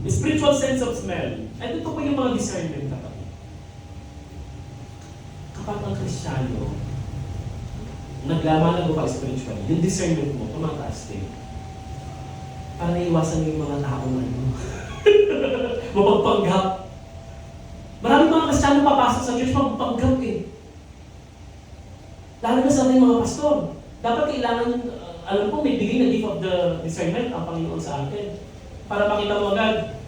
Spiritual sense of smell. At ito po yung mga discernment kapag. Kapag ang Kristiyano, naglaman mo pa spiritually, yung discernment mo, tumataas din. Para naiwasan mo yung mga taong mapagpanggap. Maraming mga Kristiyano papasok sa church mapagpanggap eh. Lalo na sa ating mga pastor. Dapat kailangan, alam po, may bigay na gift of the discernment ang Panginoon sa atin. Para makita mo agad,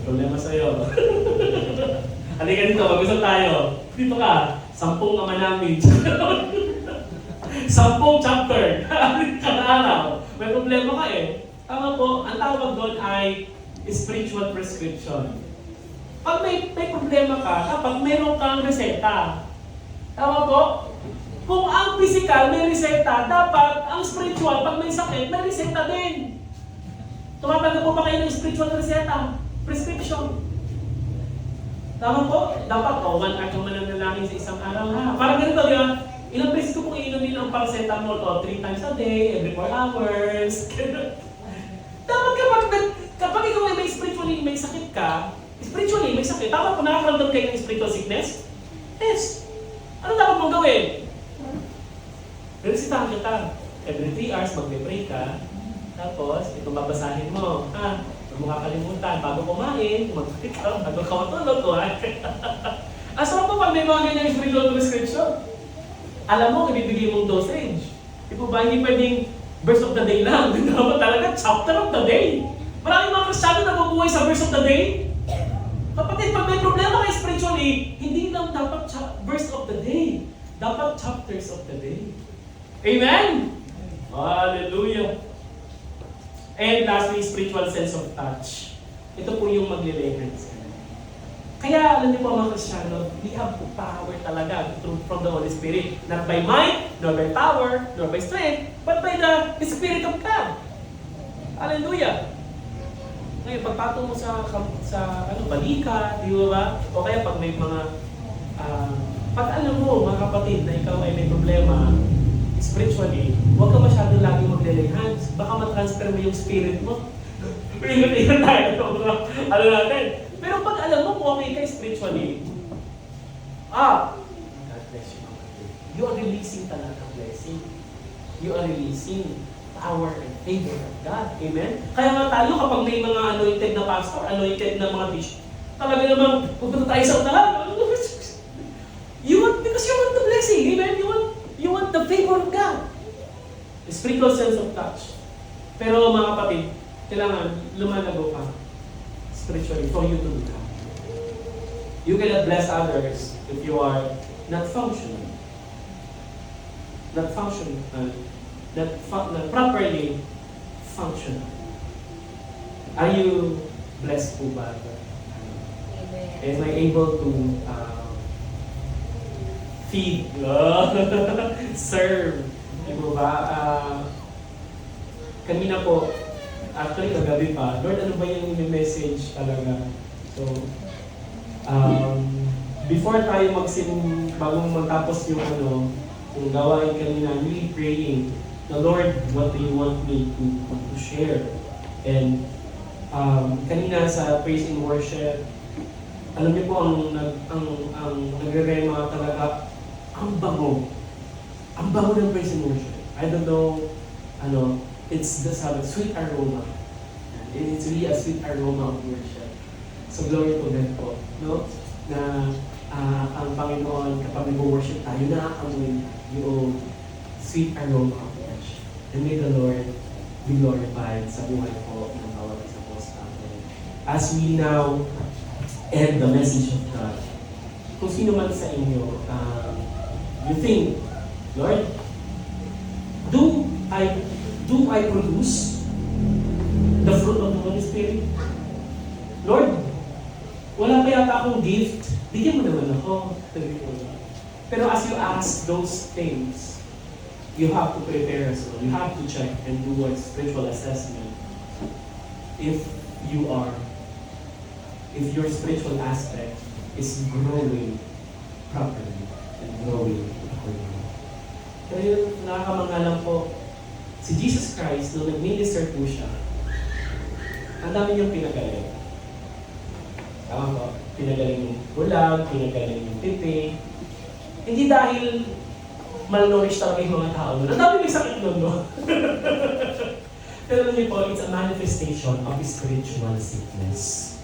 problema sa'yo. Halika dito, mag-usap tayo. Dito ka, 10 ama namin. 10 chapter. Kada araw. May problema ka eh. Tama po, ang tawag doon ay spiritual prescription. Pag may problema ka, kapag mayroon kang reseta. Tama po? Kung ang physical may reseta, dapat ang spiritual, pag may sakit, may reseta din. Tumatanggap po ba kayo ng spiritual reseta? Prescription. Tama po? Dapat, 1 hour kang mananalangin sa isang araw ha. Parang ganito, di ba? Ilang beses ko pong inumin ang paracetamol 3 times a day, every 4 hours. Dapat kapag ikaw ay may spiritually may sakit ka, spiritually may sakit, dapat kung nakakaramdam kayo ng spiritual sickness, yes. Ano dapat mong gawin? Resitahan kita. Every 3 hours magbe-pray ka, tapos itong babasahin mo. Huwag mo kakalimutan, bago kumain, mag-pray ka, bago ka matulog, Asama po pag may mga ganyan spiritual prescription. Alam mo, ibibigay mong dosage. Di po ba, hindi pwedeng verse of the day lang. Dapat talaga chapter of the day. Maraming mga Kristiyano na mabuhay sa verse of the day. Kapatid, pag may problema kayo spiritually, hindi lang dapat verse of the day. dapat chapters of the day. Amen? Hallelujah! And lastly, spiritual sense of touch. Ito po yung magle-lay hands. Kaya alam niyo po mga Kristyano, we have power talaga from the Holy Spirit. Not by might, nor by power, nor by strength, but by the Spirit of God. Hallelujah! Ngayon, pagpatong mo sa balikat, di ba? O kaya pag may mga, pag alam mo, mga kapatid, na ikaw ay may problema, spiritually, huwag ka masyadong lagi maglelay hands. Baka matransfer mo yung spirit mo. Ingat-ingat tayo. Ano natin? Pero pag alam mo kung okay ka spiritually, God bless you. You are releasing talaga blessing. You are releasing power and favor of God. Amen? Kaya nga tayo kapag may mga anointed na pastor, anointed na mga bishop, talaga namang pupunta tayo sa unahan. Because you want the blessing. Amen? You want the favor of God. The spiritual sense of touch. Pero mga kapatid, kailangan lumalago ka spiritually for you to do that. You cannot bless others if you are not functional. Not properly functional. Are you blessed po ba? Amen. Am I able to feed, serve, di ba ba? Kanina po, actually kagabi pa, Lord, ano ba yung message talaga? So, before tayo bagong magtapos yung yung gawain kanina, really praying, the Lord, what do you want me to share? And kanina sa praise and worship, alam niyo po ang nagre-rema talaga, ang bango ng praise and worship. I don't know, it's the sweet aroma. It's really a sweet aroma of worship. So glory to God po, no? Na ang Panginoon, kapag nag-worship tayo, nakakamoy yung sweet aroma of worship. And may the Lord be glorified sa buhay po ng bawat isa po sa atin. As we now end the message of God, kung sino man sa inyo, you think, Lord, do I produce the fruit of the Holy Spirit? Lord, wala pa yata akong gift, bigyan mo naman ako. Pero as you ask those things, you have to prepare as well. You have to check and do a spiritual assessment. If your spiritual aspect is growing properly and growing accordingly. Pero yun, nakakamangha lang po, si Jesus Christ, nung nag-minister po siya, ang dami niyang pinagaling. Tama po, pinagaling yung bulag, pinagaling yung pipi. Hindi dahil malnourished talaga yung mga tao nun. Ang dami may sakit nun, no? Pero alam niyo po, it's a manifestation of spiritual sickness.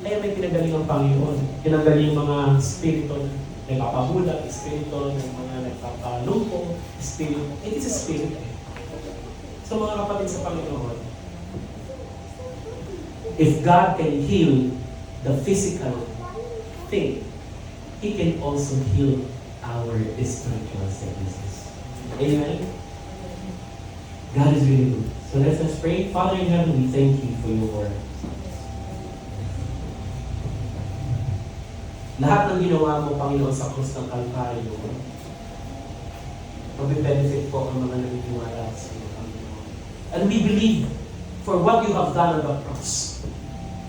Kaya may pinagaling ang Panginoon. Pinagaling yung mga spirito nagpapabulag, espiritu ng mga nagpapalumpo, espiritu. It is a spirit. So mga kapatid sa Panginoon, if God can heal the physical thing, He can also heal our spiritual sicknesses. Amen? God is really good. So let's just pray. Father in heaven, we thank you for your word. Lahat ng ginawa mo, Panginoon, sa krus ng Kalbaryo, magbe-benefit po ang mga naniniwala sa iyo, Panginoon. And we believe for what you have done on the cross.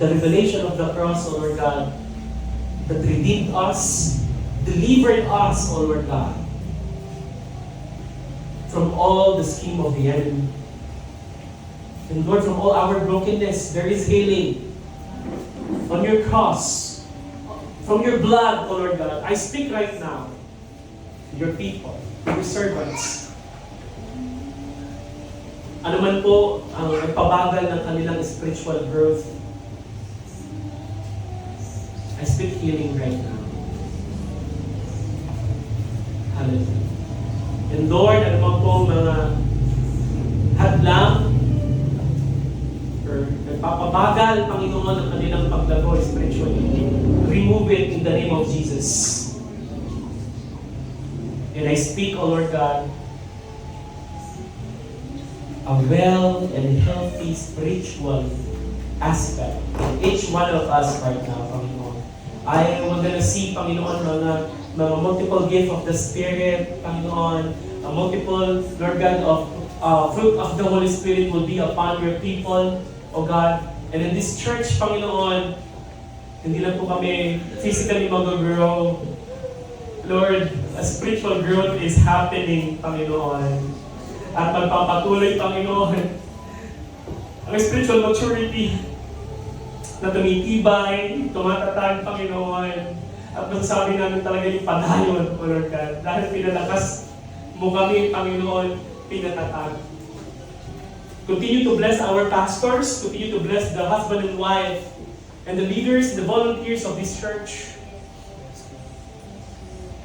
The revelation of the cross, O Lord God, that redeemed us, delivered us, O Lord God, from all the scheme of the enemy. And Lord, from all our brokenness, there is healing on your cross. From your blood, O Lord God, I speak right now to your people, to your servants. Ano man po ang nagpabagal ng kanilang spiritual growth, I speak healing right now. Hallelujah. And Lord, ano man po mga hadlang or nagpapabagal, Panginoon, ng kanilang paglago spiritually, remove it in the name of Jesus. And I speak, O Lord God, a well and healthy spiritual aspect in each one of us right now, Panginoon. I am gonna see, Panginoon, mga multiple gift of the Spirit, Panginoon, a multiple, Lord God, of fruit of the Holy Spirit will be upon your people, O God. And in this church, Panginoon, hindi lang po kami physically mag-grow. Lord, a spiritual growth is happening, Panginoon. At magpapatuloy, Panginoon, ang spiritual maturity na tumitibay, tumatatag, Panginoon. At nung sabi namin talaga yung padayon, O Lord God, dahil pinalakas mo kami, Panginoon, pinatatag. Continue to bless our pastors, continue to bless the husband and wife, and the leaders, the volunteers of this church.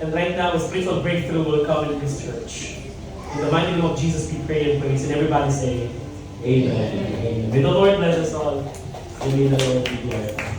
And right now, a spiritual breakthrough will come in this church. In the mighty name of Jesus, we pray and praise. And everybody say, Amen. Amen. May the Lord bless us all. And may the Lord be glorified.